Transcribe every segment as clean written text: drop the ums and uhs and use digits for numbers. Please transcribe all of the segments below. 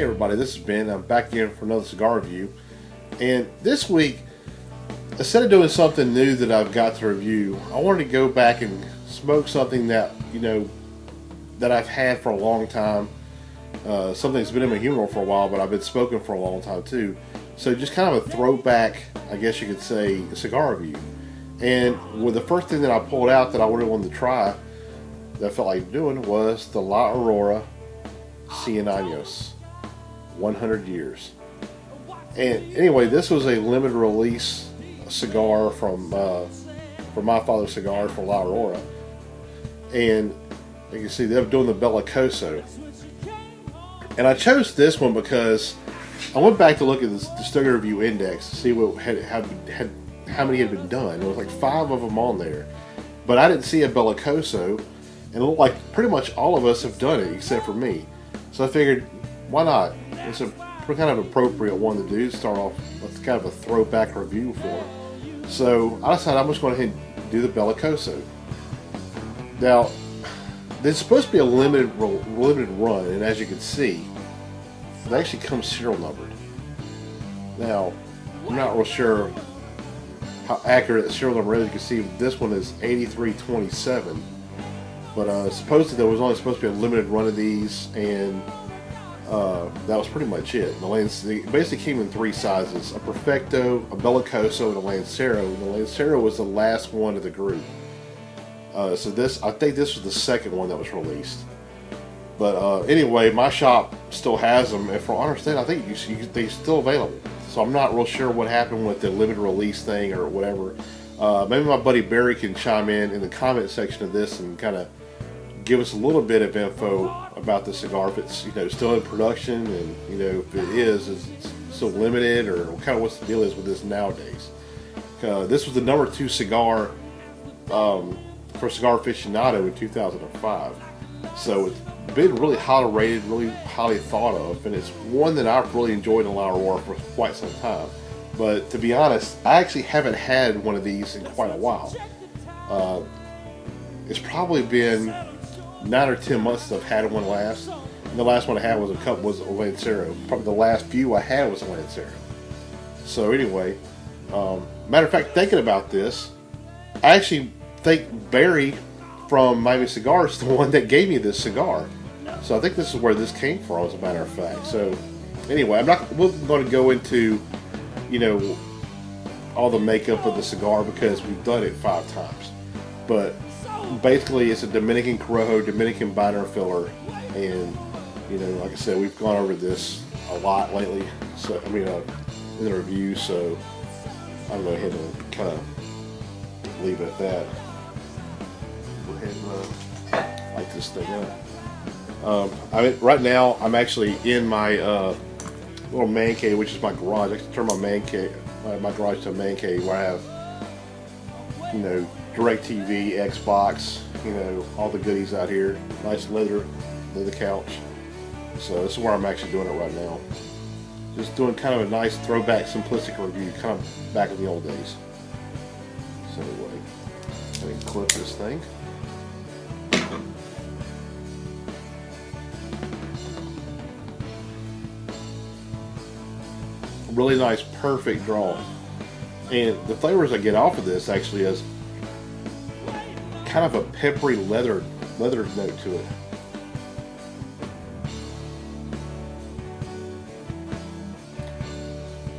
everybody, this is Ben. I'm back again for another cigar review. And this week, instead of doing something new that I've got to review, I wanted to go back and smoke something that, that I've had for a long time. Something that's been in my humidor for a while, but I've been smoking for a long time too. So just kind of a throwback, I guess you could say, cigar review. And with the first thing that I pulled out that I really wanted to try, that I felt like doing, was the La Aurora Cien Anos, 100 years. And anyway, this was a limited release cigar from My Father's Cigars for La Aurora. And you can see they're doing the Belicoso. And I chose this one because I went back to look at the Distillery Review Index to see what had how many had been done. There was like 5 of them on there. But I didn't see a Belicoso, and it looked like pretty much all of us have done it except for me. So I figured, why not? It's a kind of appropriate one to do, start off with kind of a throwback review for. So I decided I'm just going to go ahead and do the Belicoso. Now, this is supposed to be a limited run, and as you can see, it actually comes serial numbered. Now, I'm not real sure how accurate the serial number is. You can see this one is 8327. But supposedly there was only supposed to be a limited run of these, and that was pretty much it. It basically came in 3 sizes: a Perfecto, a Belicoso, and a Lancero. And the Lancero was the last one of the group. So I think this was the second one that was released. But anyway, my shop still has them, and from what I understand, I think they're still available. So I'm not real sure what happened with the limited release thing or whatever. Maybe my buddy Barry can chime in the comment section of this and kind of give us a little bit of info about the cigar, if it's still in production, and if it is it's still limited, or kind of what's the deal is with this nowadays. This was the number 2 cigar for Cigar Aficionado in 2005, so it's been really highly rated, really highly thought of, and it's one that I've really enjoyed in La Aurora for quite some time. But to be honest, I actually haven't had one of these in quite a while. It's probably been 9 or 10 months since I've had one last. And the last one I had was a Lancero. Probably the last few I had was a Lancero. So anyway, matter of fact, thinking about this, I actually think Barry from Miami Cigars is the one that gave me this cigar. So I think this is where this came from, as a matter of fact. So anyway, we're going to go into all the makeup of the cigar because we've done it 5 times. But basically, it's a Dominican Corojo, Dominican binder filler, and like I said, we've gone over this a lot lately. So in the review. So I'm going to go ahead and kind of leave it at that. Go ahead and light this thing up. Right now, I'm actually in my little man cave, which is my garage. I can turn my garage to a man cave where I have, DirecTV, Xbox, all the goodies out here. Nice leather couch. So this is where I'm actually doing it right now. Just doing kind of a nice throwback, simplistic review, kind of back in the old days. So anyway, let me clip this thing. Really nice, perfect draw, and the flavors I get off of this actually is kind of a peppery leather note to it.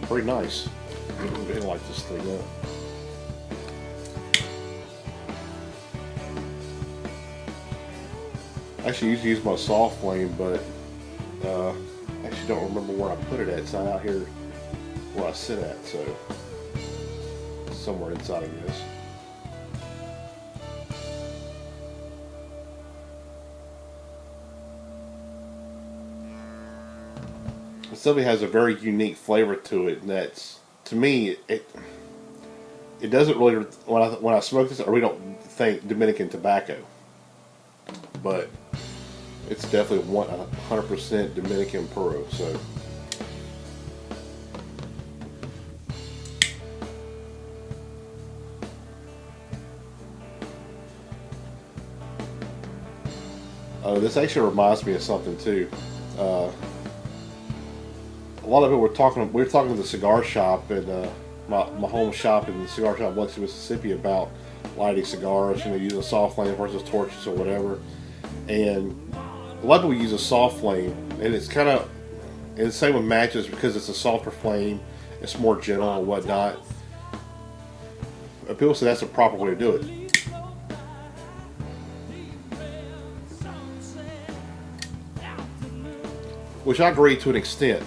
Pretty nice. I'm going to light this thing up. I actually used to use my soft flame, but I actually don't remember where I put it at. It's not out here where I sit at, so somewhere inside of this. It still has a very unique flavor to it, and that's, to me, it doesn't really, when I smoke this, I really don't think Dominican tobacco, but it's definitely 100% Dominican Puro. So this actually reminds me of something too. a lot of people were talking. We were talking to the cigar shop and my home shop in the cigar shop in Biloxi, Mississippi, about lighting cigars. You know, using a soft flame versus torches or whatever. And a lot of people use a soft flame, and it's kind of, and the same with matches because it's a softer flame. It's more gentle and whatnot. People say that's the proper way to do it. Which I agree to an extent.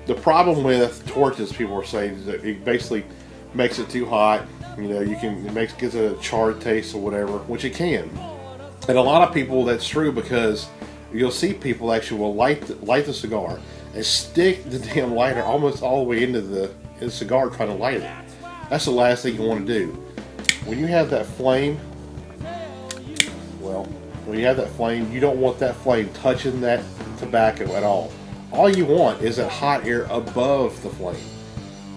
The problem with torches, people are saying, is that it basically makes it too hot. You know, gives it a charred taste or whatever, which it can. And a lot of people, that's true, because you'll see people actually will light the cigar and stick the damn lighter almost all the way into the cigar trying to light it. That's the last thing you want to do. When you have that flame, you don't want that flame touching that tobacco at all. All you want is that hot air above the flame.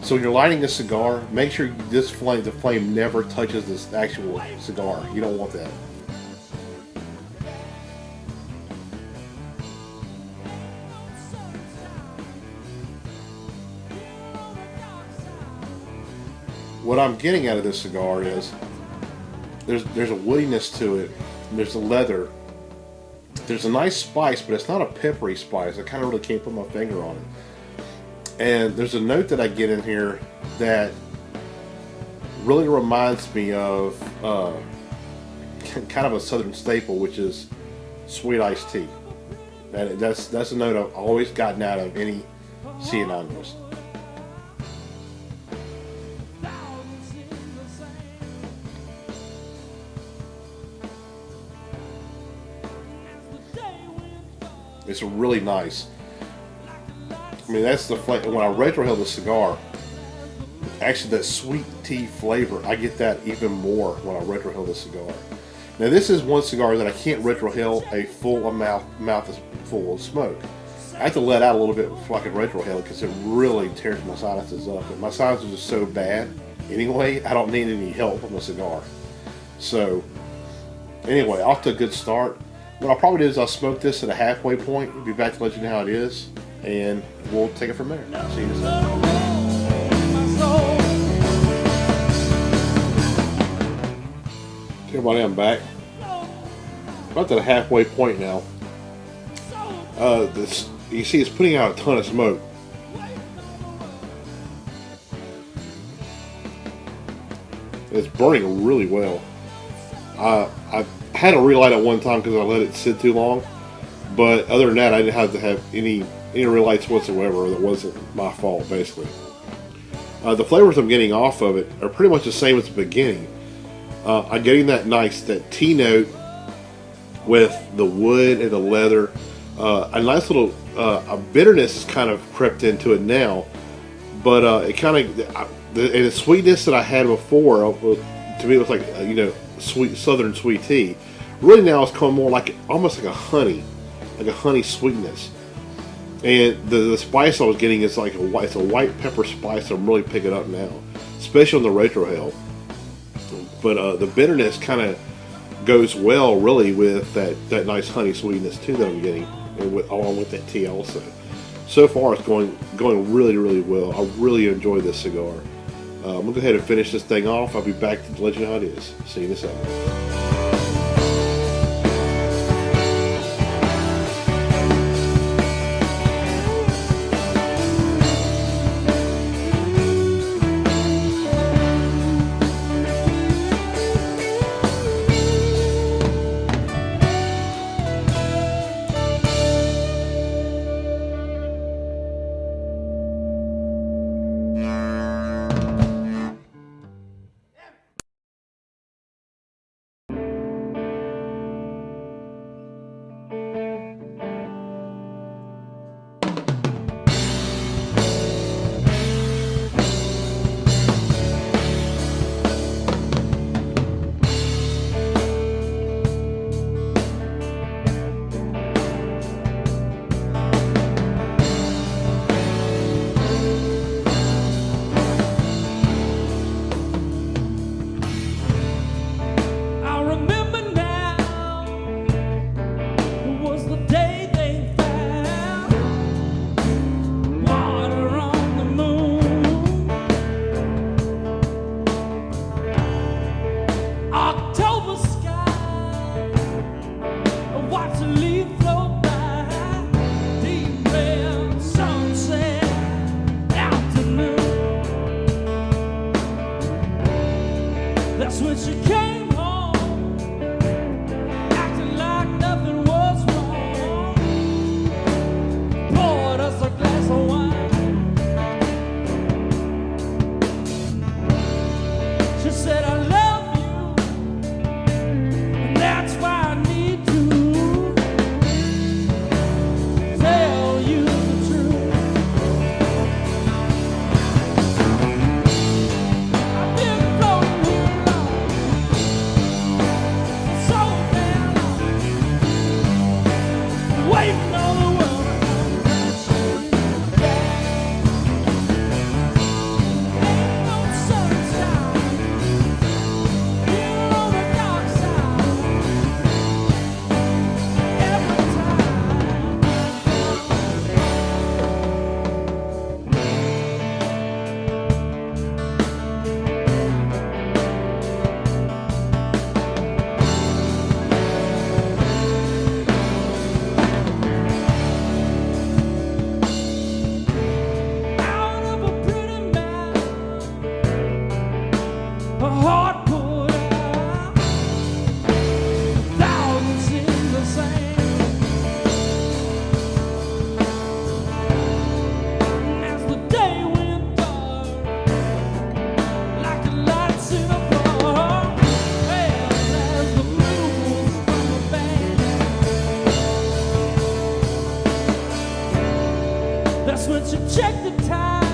So when you're lighting a cigar, make sure the flame never touches this actual cigar. You don't want that. What I'm getting out of this cigar is there's a woodiness to it. There's a leather. There's a nice spice, but it's not a peppery spice. I kind of really can't put my finger on it. And there's a note that I get in here that really reminds me of kind of a southern staple, which is sweet iced tea. And that's a note I've always gotten out of any Cien Anos. It's really nice. I mean, that's the flavor. When I retrohale the cigar, actually that sweet tea flavor, I get that even more when I retrohale the cigar. Now, this is one cigar that I can't retrohale a full mouth is full of smoke. I have to let out a little bit before I can retrohale it because it really tears my sinuses up. And my sinuses are so bad anyway, I don't need any help from the cigar. So, anyway, off to a good start. What I'll probably do is I'll smoke this at a halfway point. We'll be back to let you know how it is, and we'll take it from there. See you in a second. Hey everybody, I'm back. About at a halfway point now. This, you see, it's putting out a ton of smoke. It's burning really well. I had to relight it one time because I let it sit too long, but other than that, I didn't have to have any relights whatsoever. That wasn't my fault, basically. The flavors I'm getting off of it are pretty much the same as the beginning. I'm getting that tea note with the wood and the leather. A nice little a bitterness has kind of crept into it now, but it kind of and the sweetness that I had before, to me, it was like sweet southern sweet tea. Really now it's coming more like almost like a honey sweetness. And the spice I was getting is like it's a white pepper spice I'm really picking up now, especially on the retrohale. But the bitterness kind of goes well really with that nice honey sweetness too that I'm getting, and along with that tea also. So far it's going really, really well. I really enjoy this cigar. I'm going to go ahead and finish this thing off. I'll be back to let you know how it is. See you in a second. once you check the time.